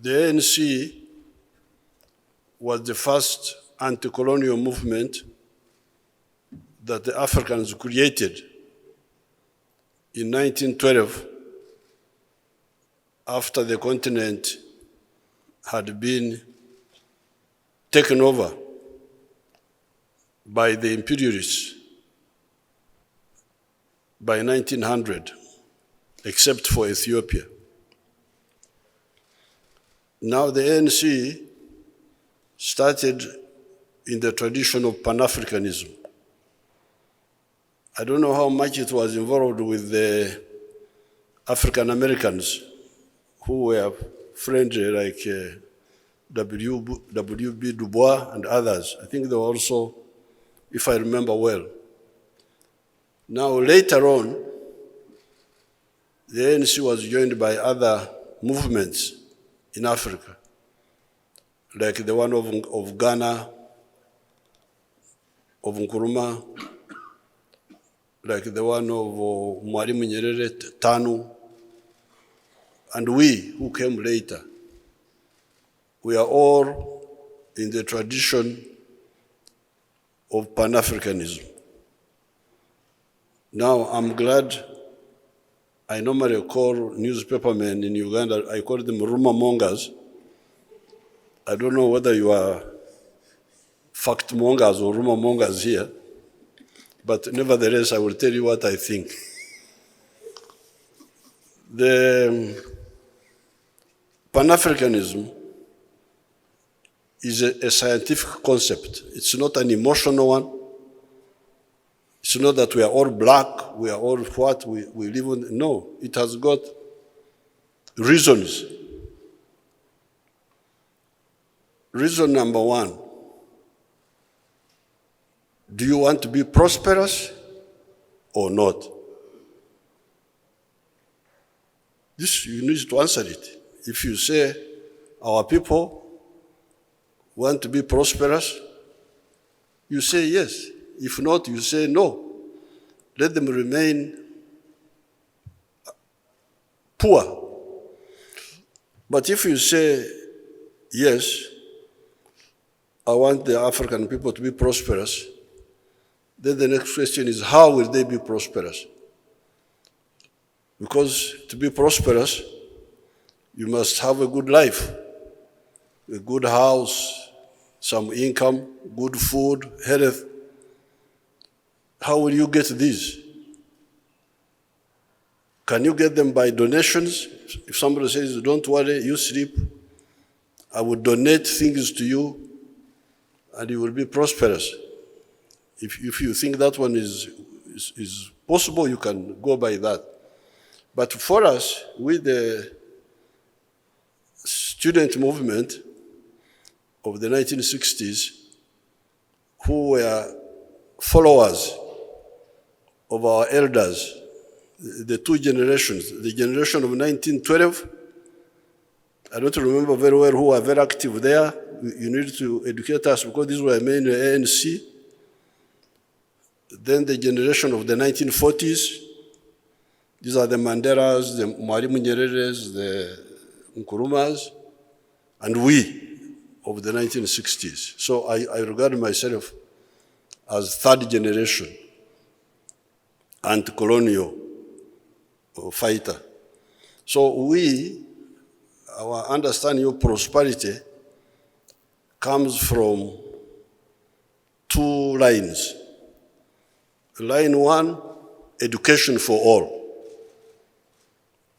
The ANC was the first anti-colonial movement that the Africans created in 1912 after the continent had been taken over by the imperialists by 1900, except for Ethiopia. Now the ANC started in the tradition of Pan-Africanism. I don't know how much it was involved with the African Americans who were friendly, like W.B. Du Bois and others. I think they were also, if I remember well. Now, later on, the ANC was joined by other movements in Africa, like the one of Ghana, of Nkrumah, like the one of Mwalimu Nyerere, TANU, and we who came later. We are all in the tradition of Pan-Africanism. Now, I'm glad. I normally call newspapermen in Uganda, I call them rumor mongers. I don't know whether you are fact mongers or rumor mongers here, but nevertheless, I will tell you what I think. The Pan-Africanism is a scientific concept. It's not an emotional one. It's not that we are all black, we are all what, we live on. No, it has got reasons. Reason number one, do you want to be prosperous or not? This, you need to answer it. If you say, our people want to be prosperous, you say yes. If not, you say no. Let them remain poor. But if you say, yes, I want the African people to be prosperous, then the next question is, how will they be prosperous? Because to be prosperous, you must have a good life, a good house, some income, good food, health. How will you get these? Can you get them by donations? If somebody says, don't worry, you sleep, I will donate things to you and you will be prosperous. If you think that one is possible, you can go by that. But for us, with the student movement of the 1960s, who were followers of our elders, the two generations, the generation of 1912, I don't remember very well who were very active there. You need to educate us because these were mainly ANC. Then the generation of the 1940s, these are the Mandelas, the Mwalimu Nyereres, the Nkrumahs, and we of the 1960s. So I regard myself as third generation anti-colonial fighter. So our understanding of prosperity comes from two lines. Line one, education for all.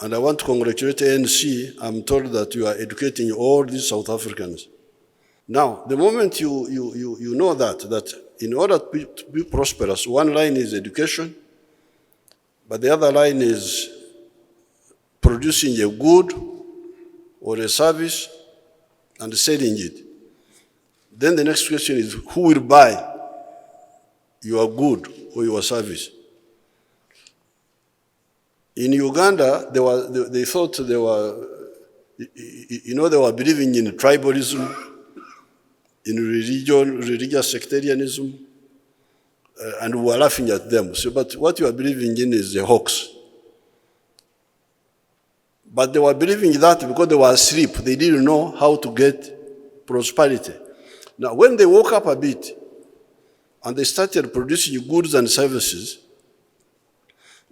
And I want to congratulate ANC. I'm told that you are educating all these South Africans. Now, the moment you know that in order to be prosperous, one line is education, but the other line is producing a good or a service and selling it. Then the next question is, who will buy your good or your service? In Uganda, they thought they were believing in tribalism, in religious sectarianism, and we were laughing at them. So, but what you are believing in is a hoax. But they were believing that because they were asleep, they didn't know how to get prosperity. Now, when they woke up a bit and they started producing goods and services,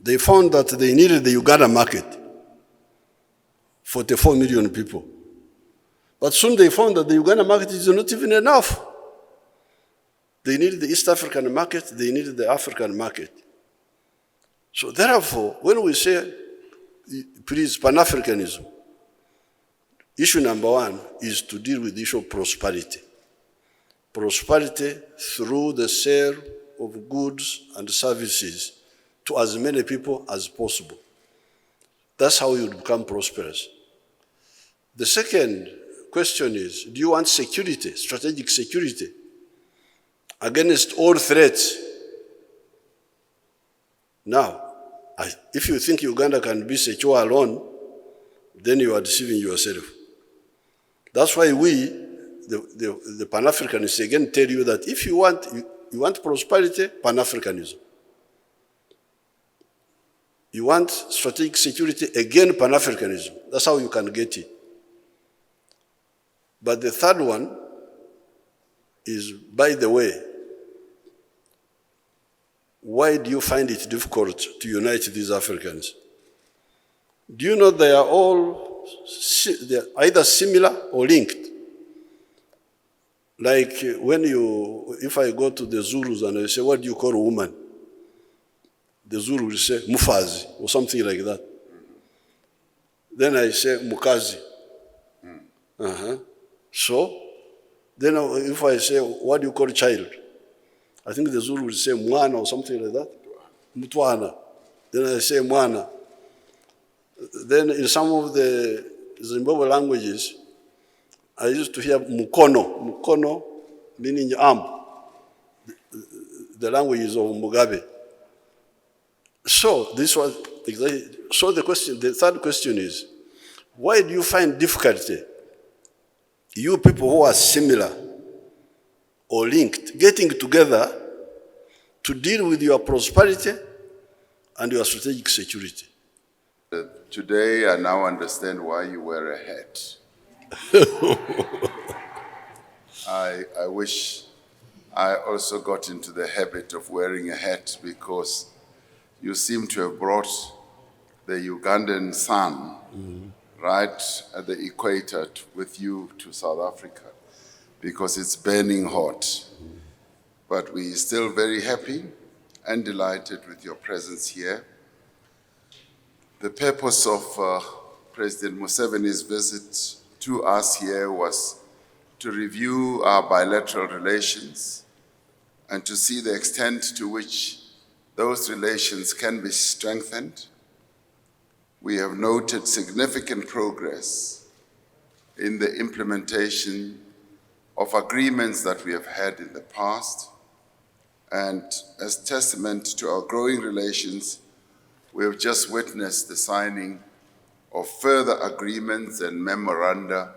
they found that they needed the Uganda market, 44 million people. But soon they found that the Uganda market is not even enough. They needed the East African market, they needed the African market. So therefore, when we say, please, Pan-Africanism, issue number one is to deal with the issue of prosperity. Prosperity through the sale of goods and services to as many people as possible. That's how you become prosperous. The second question is, do you want security, strategic security, against all threats? Now, if you think Uganda can be secure alone, then you are deceiving yourself. That's why we, the Pan-Africanists, again tell you that if you want prosperity, Pan-Africanism. You want strategic security, again Pan-Africanism. That's how you can get it. But the third one is, by the way, why do you find it difficult to unite these Africans? Do you know they are either similar or linked? Like if I go to the Zulus and I say, what do you call a woman? The Zulu will say mufazi or something like that. Then I say mukazi. So, then if I say, what do you call a child? I think the Zulu will say mwana or something like that. Mutwana. Then I say mwana. Then in some of the Zimbabwe languages, I used to hear mukono. Mukono meaning arm. The languages of Mugabe. So this was exactly. So the third question is, why do you find difficulty, you people who are similar or linked, getting together to deal with your prosperity and your strategic security? Today, I now understand why you wear a hat. I wish I also got into the habit of wearing a hat, because you seem to have brought the Ugandan sun right at the equator with you to South Africa, because it's burning hot. But we're still very happy and delighted with your presence here. The purpose of President Museveni's visit to us here was to review our bilateral relations and to see the extent to which those relations can be strengthened. We have noted significant progress in the implementation of agreements that we have had in the past, and as testament to our growing relations, we have just witnessed the signing of further agreements and memoranda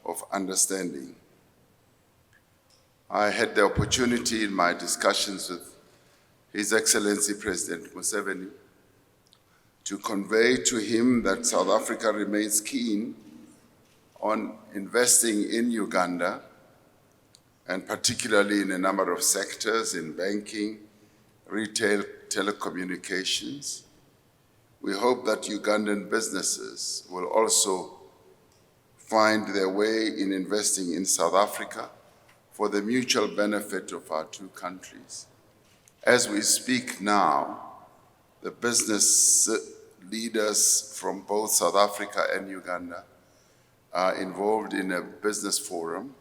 of understanding. I had the opportunity in my discussions with His Excellency President Museveni to convey to him that South Africa remains keen on investing in Uganda, and particularly in a number of sectors, in banking, retail, telecommunications. We hope that Ugandan businesses will also find their way in investing in South Africa for the mutual benefit of our two countries. As we speak now, the business leaders from both South Africa and Uganda are involved in a business forum,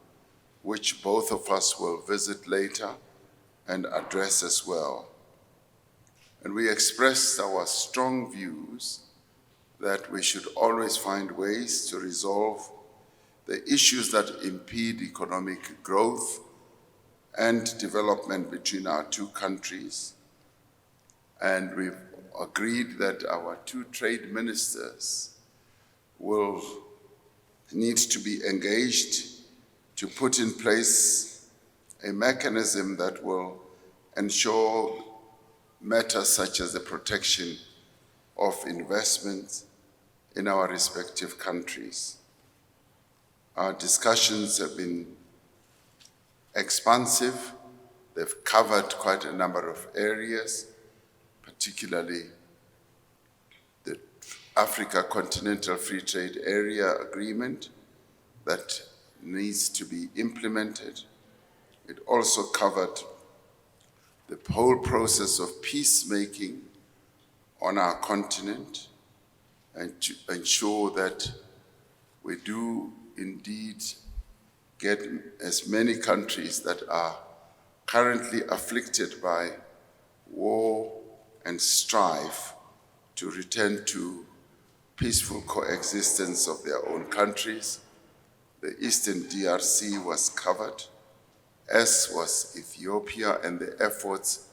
which both of us will visit later and address as well. And we expressed our strong views that we should always find ways to resolve the issues that impede economic growth and development between our two countries. And we've agreed that our two trade ministers will need to be engaged to put in place a mechanism that will ensure matters such as the protection of investment, in our respective countries. Our discussions have been expansive. They've covered quite a number of areas, particularly the Africa Continental Free Trade Area Agreement that needs to be implemented. It also covered the whole process of peacemaking on our continent and to ensure that we do indeed get as many countries that are currently afflicted by war and strife to return to peaceful coexistence of their own countries. The Eastern DRC was covered, as was Ethiopia, and the efforts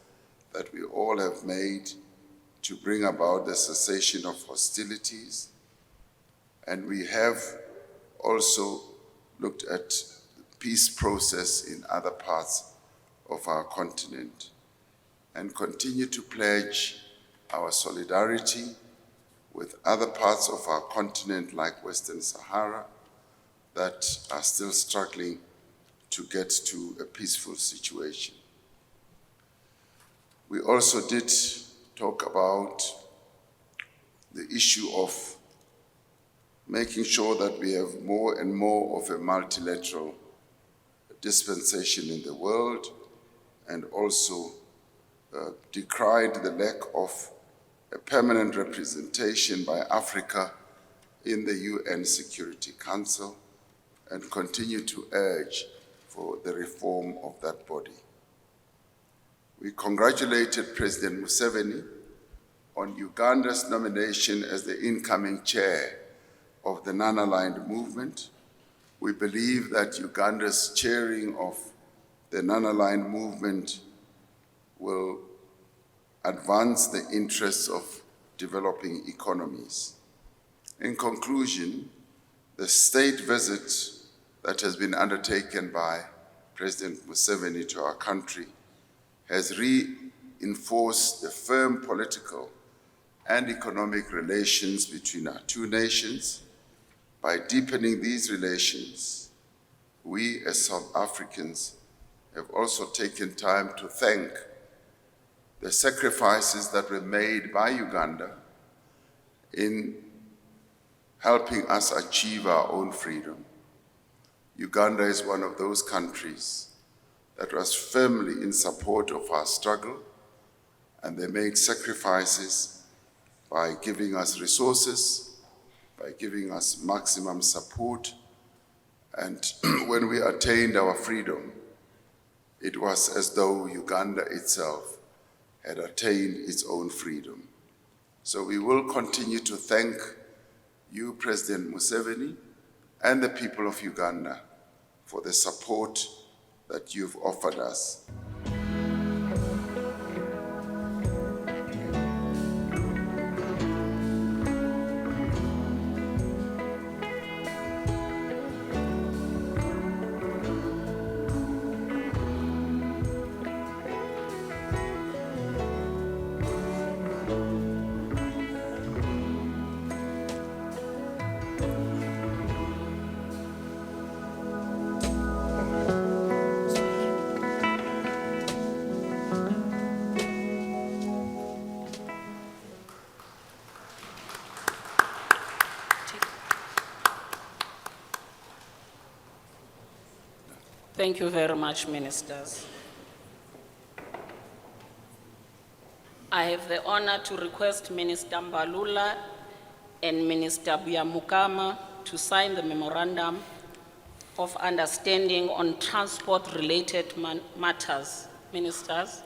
that we all have made to bring about the cessation of hostilities. And we have also looked at the peace process in other parts of our continent and continue to pledge our solidarity with other parts of our continent like Western Sahara that are still struggling to get to a peaceful situation. We also did talk about the issue of making sure that we have more and more of a multilateral dispensation in the world, and also decried the lack of a permanent representation by Africa in the UN Security Council, and continue to urge for the reform of that body. We congratulated President Museveni on Uganda's nomination as the incoming chair of the non-aligned movement. We believe that Uganda's chairing of the non-aligned movement will advance the interests of developing economies. In conclusion, the state visit that has been undertaken by President Museveni to our country has reinforced the firm political and economic relations between our two nations. By deepening these relations, we as South Africans have also taken time to thank the sacrifices that were made by Uganda in helping us achieve our own freedom. Uganda is one of those countries that was firmly in support of our struggle, and they made sacrifices by giving us resources, by giving us maximum support. And when we attained our freedom, it was as though Uganda itself had attained its own freedom. So we will continue to thank you, President Museveni, and the people of Uganda for the support that you've offered us. Thank you very much, ministers. I have the honor to request Minister Mbalula and Minister Byamukama to sign the memorandum of understanding on transport-related matters. Ministers.